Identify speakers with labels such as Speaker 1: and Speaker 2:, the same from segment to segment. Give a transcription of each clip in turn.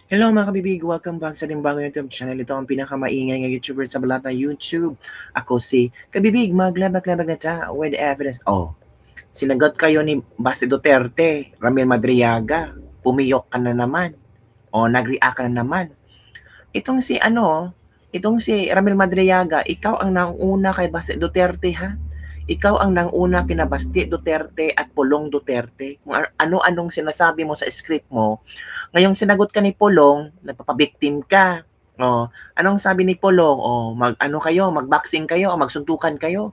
Speaker 1: Hello mga kabibig! Welcome back sa Limbang YouTube channel. Ito ang pinakamaingay ng YouTuber sa balat ng YouTube. Ako si Kabibig, maglabag-labag na ta with evidence. Oh, sinagot kayo ni Basti Duterte, Ramil Madriaga. Pumiyok ka na naman. O, nag-react ka na naman. Itong si Ramil Madriaga, ikaw ang nanguna kay Basti Duterte ha? Ikaw ang nanguna kina Basti Duterte at Pulong Duterte. Kung ano-anong sinasabi mo sa script mo, ngayong sinagot ka ni Pulong, nagpapabiktim ka. Oh, anong sabi ni Pulong? Oh, magboxing kayo o magsuntukan kayo.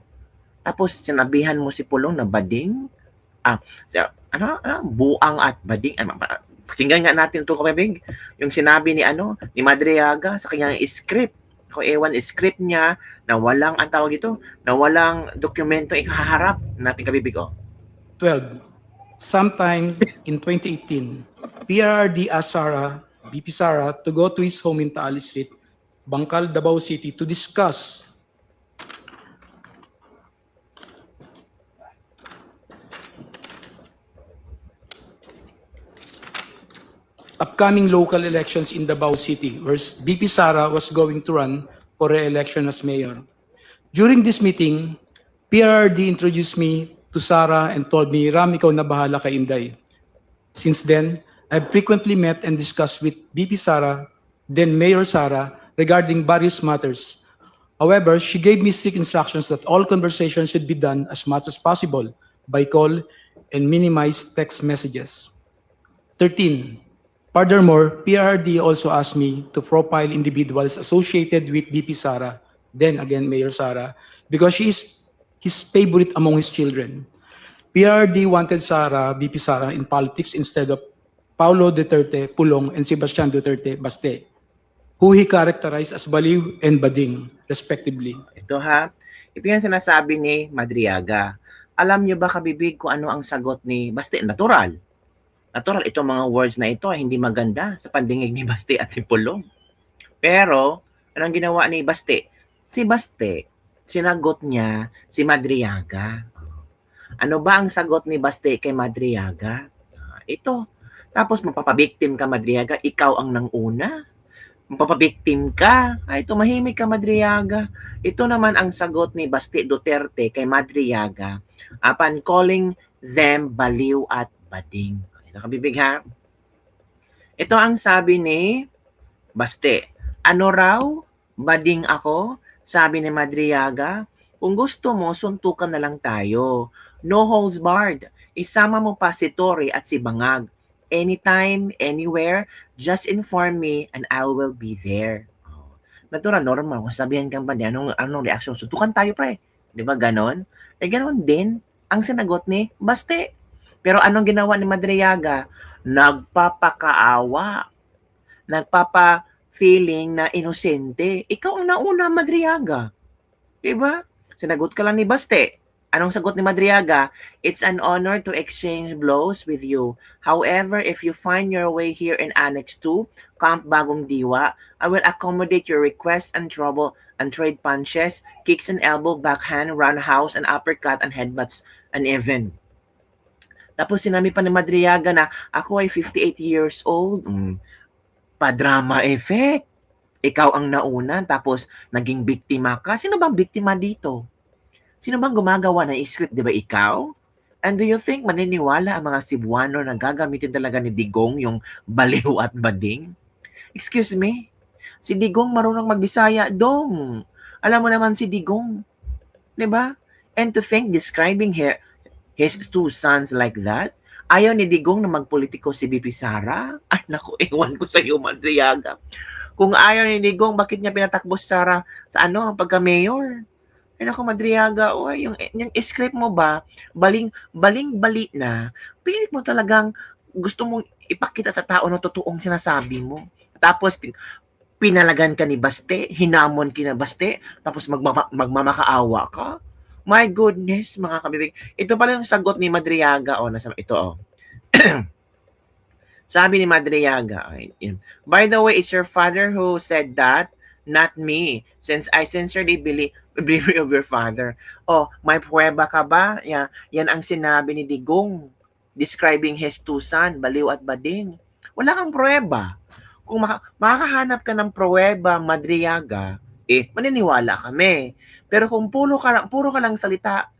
Speaker 1: Tapos sinabihan mo si Pulong na bading. Ah, buang at bading. Pakinggan nga natin ito, kabibig. Yung sinabi ni Madriaga sa kanyang script. Kung ewan, script niya na walang, ang tawag ito, na walang dokumento ikaharap natin, kabibig.
Speaker 2: 12. Sometimes in 2018, PRRD asked BP Sara, to go to his home in Taal Street, Bangkal, Davao City, to discuss upcoming local elections in Davao City, where BP Sara was going to run for re-election as mayor. During this meeting, PRRD introduced me to Sara and told me, Ram, ikaw na bahala kay Inday. Since then, I've frequently met and discussed with BP Sara, then Mayor Sara, regarding various matters. However, she gave me strict instructions that all conversations should be done as much as possible by call and minimize text messages. 13. Furthermore, PRD also asked me to profile individuals associated with BP Sara, then again Mayor Sara, because she is his favorite among his children. PRD wanted BP Sara in politics instead of Paulo Duterte Pulong and Sebastian Duterte Baste, who he characterized as baliw and bading, respectively.
Speaker 1: Ito yung sinasabi ni Madriaga. Alam niyo ba, kabibig, kung ano ang sagot ni Baste? Natural. Itong mga words na ito ay hindi maganda sa pandingig ni Baste at si Pulong. Pero, anong ginawa ni Baste? Si Baste, sinagot niya si Madriaga. Ano ba ang sagot ni Baste kay Madriaga? Ito. Tapos mapapabiktim ka, Madriaga, ikaw ang nanguna. Mapapabiktim ka. Ay, tumahimik ka, Madriaga. Ito naman ang sagot ni Baste Duterte kay Madriaga upon calling them baliw at bading. Ito, kabibig ha. Ito ang sabi ni Baste. Ano raw? Bading ako? Sabi ni Madriaga. Kung gusto mo, suntukan na lang tayo. No holds barred. Isama mo pa si Tori at si Bangag. Anytime, anywhere, just inform me and I will be there. Natural, normal. Kung sabihan kang ba, anong reaction? Suntukan tayo, pre. Di ba ganon? Ganon din ang sinagot ni Baste. Pero anong ginawa ni Madriaga? Nagpapakaawa. Nagpapa-feeling na inosente. Ikaw ang nauna, Madriaga. Diba? Sinagot ka lang ni Baste. Anong sagot ni Madriaga? It's an honor to exchange blows with you. However, if you find your way here in Annex 2, Camp Bagong Diwa, I will accommodate your requests and trouble and trade punches, kicks and elbow, backhand, roundhouse, and uppercut, and headbutts, and even. Tapos sinabi pa ni Madriaga na ako ay 58 years old. Pa-drama effect. Ikaw ang nauna, tapos naging biktima ka. Sino bang biktima dito? Sino bang gumagawa ng script, di ba ikaw? And do you think maniniwala ang mga Cebuano na gagamitin talaga ni Digong yung baliw at bading? Excuse me? Si Digong marunong magbisaya, dong. Alam mo naman si Digong. Di ba? And to think describing his two sons like that, ayaw ni Digong na magpolitiko si BP Sara? Ay, naku, ewan ko sa iyo, Madriaga. Kung ayaw ni Digong, bakit niya pinatakbo si Sara sa pagka-mayor? Ay naku, Madriaga, yung script mo ba, baling-bali na, pilit mo talagang gusto mong ipakita sa tao na totoong sinasabi mo. Tapos, pinalagan ka ni Baste, hinamon ka ni Baste, tapos magmamakaawa ka. My goodness, mga kabibig. Ito pala yung sagot ni Madriaga. Ito. Sabi ni Madriaga, by the way, it's your father who said that, not me, since I sincerely believe of your father. May pruweba ka ba? Yan ang sinabi ni Digong, describing his two sons, baliw at bading. Wala kang pruweba. Kung makakahanap ka ng pruweba, Madriaga, maniniwala kami. Pero kung puro ka lang salita,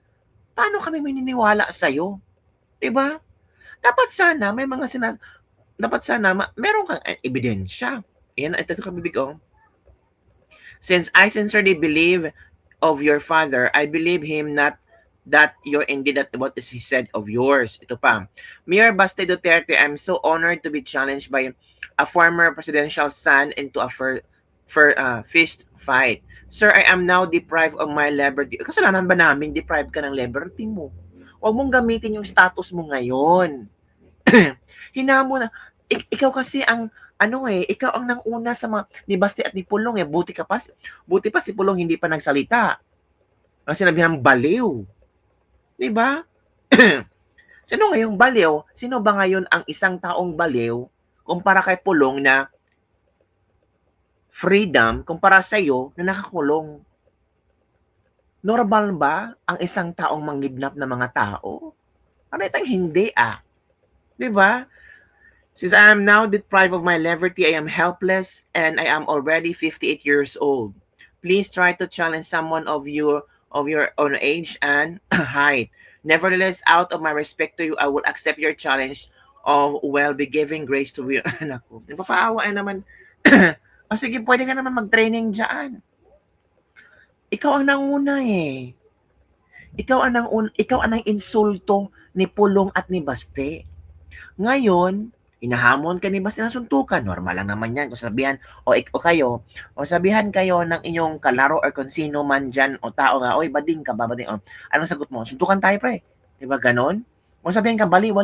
Speaker 1: paano kami maniniwala sa'yo? 'Di ba? Dapat sana may mga dapat sana meron kang ebidensya. Yan, ito ka bibig, oh. Since I sincerely believe of your father, I believe him not that you're indeed at what is he said of yours. Ito pa. Mayor Baste Duterte, I'm so honored to be challenged by a former presidential son into a fist fight. Sir, I am now deprived of my liberty. Kasalanan ba namin deprived ka ng liberty mo? Huwag mong gamitin yung status mo ngayon. Hinamo na. Ikaw kasi ang ikaw ang nanguna sa mga ni Basti at ni Pulong buti pa si Pulong hindi pa nagsalita. Ang sinabi ng baliw. 'Di ba? Sino ngayong baliw? Sino ba ngayon ang isang taong baliw kumpara kay Pulong na freedom kumpara sa iyo na nakakulong? Normal ba ang isang taong mangnidnap ng mga tao? Ano itong hindi 'Di ba? Since I am now deprived of my liberty, I am helpless and I am already 58 years old. Please try to challenge someone of your own age and height. Nevertheless, out of my respect to you, I will accept your challenge of be giving grace to you. Naku, napapaawa naman. O sige, pwede ka naman mag-training dyan. Ikaw ang nanguna Ikaw ang insulto ni Pulong at ni Baste. Ngayon, hinahamon ka ni Baste ng suntukan. Normal lang naman yan. Kung sabihan, sabihan kayo ng inyong kalaro or kung sino man dyan o tao nga, oy, bading ka ba? Bading. O, anong sagot mo? Suntukan tayo, pre. Diba ganon? O sabihin ka, baliw. O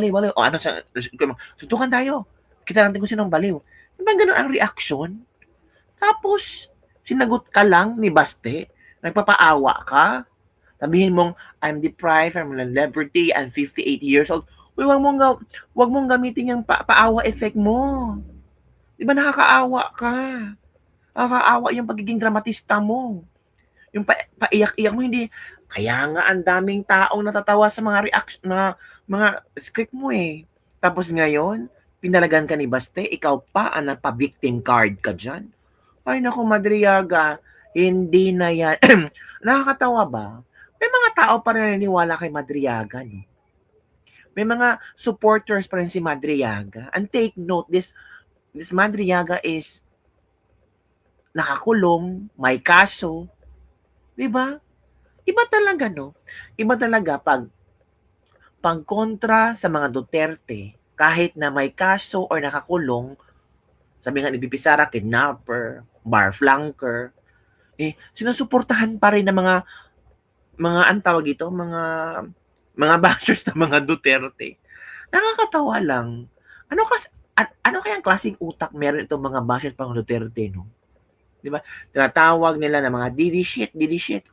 Speaker 1: suntukan tayo. Kita natin kung sinong baliw. Diba ganon ang reaction? Tapos, sinagot ka lang ni Baste. Nagpapaawa ka. Sabihin mong, I'm deprived from liberty. I'm 58 years old. Uy, wag mong gamitin yung paawa effect mo. Di ba nakakaawa ka? Nakakaawa yung pagiging dramatista mo. Yung paiyak-iyak mo, hindi. Kaya nga ang daming taong natatawa sa mga reaction, mga script mo Tapos ngayon, pinalagan ka ni Baste, ikaw pa ang napa-victim card ka dyan. Ay naku, Madriaga, hindi na yan. Nakakatawa ba? May mga tao pa rin naniniwala kay Madriaga, no? May mga supporters pa rin si Madriaga. And take note, this Madriaga is nakakulong, may kaso. 'Di ba? Iba talaga, no? Iba talaga pag kontra sa mga Duterte, kahit na may kaso or nakakulong, sabi nga ni BP Sara, kidnapper, bar flanker, sinusuportahan pa rin ng mga ang tawag dito, mga bashers ng mga Duterte. Nakakatawa lang. Ano kayang klaseng utak meron itong mga bashers pang Duterte, no? 'Di ba? Tinatawag nila na mga didi shit.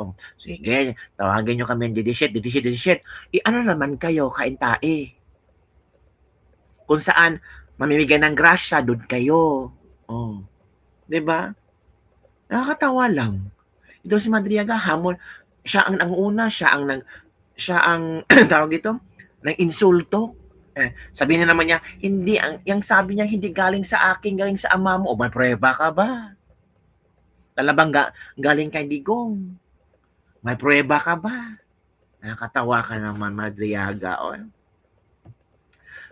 Speaker 1: Oh, sige, tawagin niyo kami didi shit. Ano naman kayo, kaintae? Kung saan mamimigay ng grasya, doon kayo. Oh. 'Di ba? Nakakatawa lang. Ito si Madriaga, hamon, siya ang una, siya ang tawag dito, ng insulto. Sabihin na naman niya, yung sabi niya, hindi galing sa akin, galing sa ama mo. O may pruweba ka ba? Talabang galing kay Digong. May pruweba ka ba? Nakakatawa ka naman, Madriaga. O.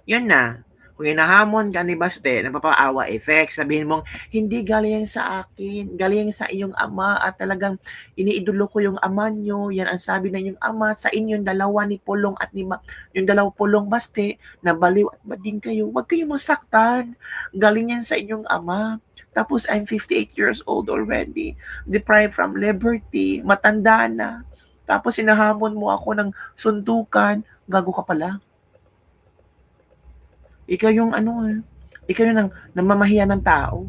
Speaker 1: Yun na. Kung hinahamon ka ni Baste, napapaawa effect, sabihin mong, hindi galing sa akin, galing sa iyong ama at talagang iniidolo ko yung ama nyo, yan ang sabi na yung ama sa inyong dalawa ni Pulong at yung dalawa Pulong Baste, na baliw at bading kayo, wag kayong masaktan, galing yan sa inyong ama. Tapos I'm 58 years old already, deprived from liberty, matanda na. Tapos hinahamon mo ako ng suntukan, gago ka pala. Ikaw yung ikaw yung namamahiya ng tao.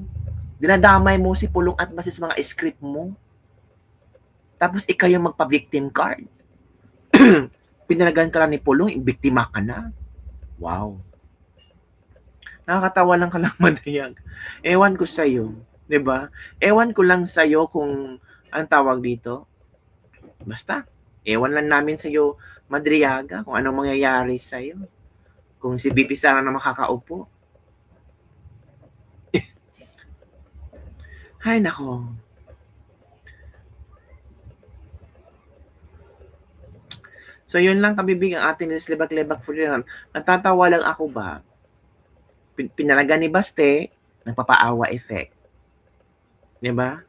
Speaker 1: Dinadamay mo si Pulong at Baste sa mga script mo. Tapos ikaw yung magpa-victim card. Pinalagan ka lang ni Pulong, biktima ka na. Wow. Nakakatawa lang ka lang, Madriaga. Ewan ko sa'yo. 'Di ba? Ewan ko lang sa'yo kung ang tawag dito. Basta, ewan lang namin sa'yo, Madriaga, kung anong mangyayari sa'yo. Kung si BP Sara na makakaupo. Ay, nako. So, yun lang kabibig ang ating Libak-Libak for dinner. Natatawa lang ako ba? Pinalaga ni Baste, nagpapaawa effect. Diba?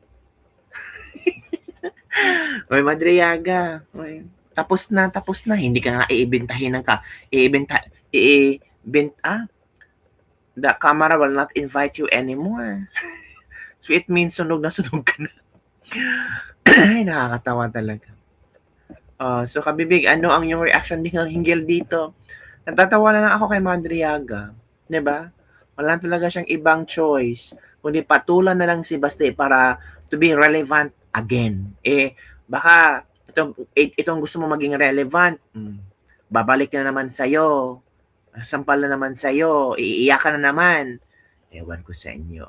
Speaker 1: Oy, Madriaga. Oy, tapos na. Hindi ka nga iibentahin ng the camera will not invite you anymore. So, it means sunog na sunog ka na. Ay, nakakatawa talaga. So, kabibig, ano ang yung reaction hinggil dito? Natatawa na lang ako kay Madriaga. 'Di ba? Wala talaga siyang ibang choice, kundi patulan na lang si Baste para to be relevant again. Baka itong gusto mo maging relevant, babalik na naman sa'yo, sampal na naman sa'yo, iiyakan na naman. Ewan ko sa inyo.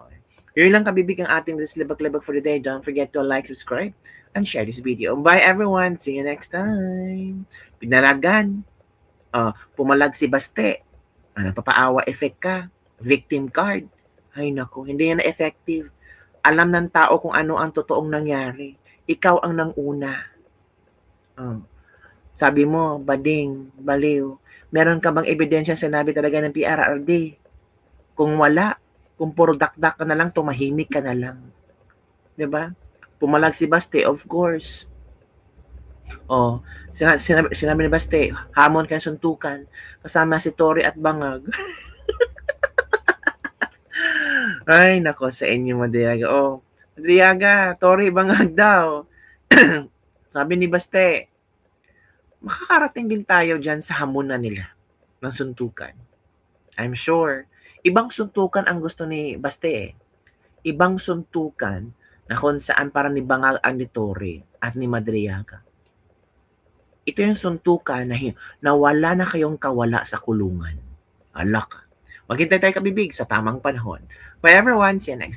Speaker 1: Yun lang kabibig ang ating Libak-Libak for the day. Don't forget to like, subscribe, and share this video. Bye everyone! See you next time! Pinalagan. Pumalag si Baste. Napapaawa effect ka. Victim card. Ay nako, hindi yan effective. Alam ng tao kung ano ang totoong nangyari. Ikaw ang nanguna. Sabi mo, bading, baliw. Meron ka bang ebidensya sinabi talaga ng PRRD? Kung wala, kung puro dakdak ka na lang, tumahimik ka na lang. 'Di ba? Pumalag si Baste, of course. Sinabi ni Baste, hamon kayo suntukan. Kasama si Tori at Bangag. Ay, nako sa inyo, Madriaga. Madriaga, Tori, Bangag daw. Sabi ni Baste, makakarating din tayo dyan sa hamunan nila ng suntukan. I'm sure. Ibang suntukan ang gusto ni Baste. Ibang suntukan na kung saan para ni Bangag ang ni Tori at ni Madriaga. Ito yung suntukan na wala na kayong kawala sa kulungan. Alak. Maghintay tayo kabibig sa tamang panahon. Bye everyone. See you next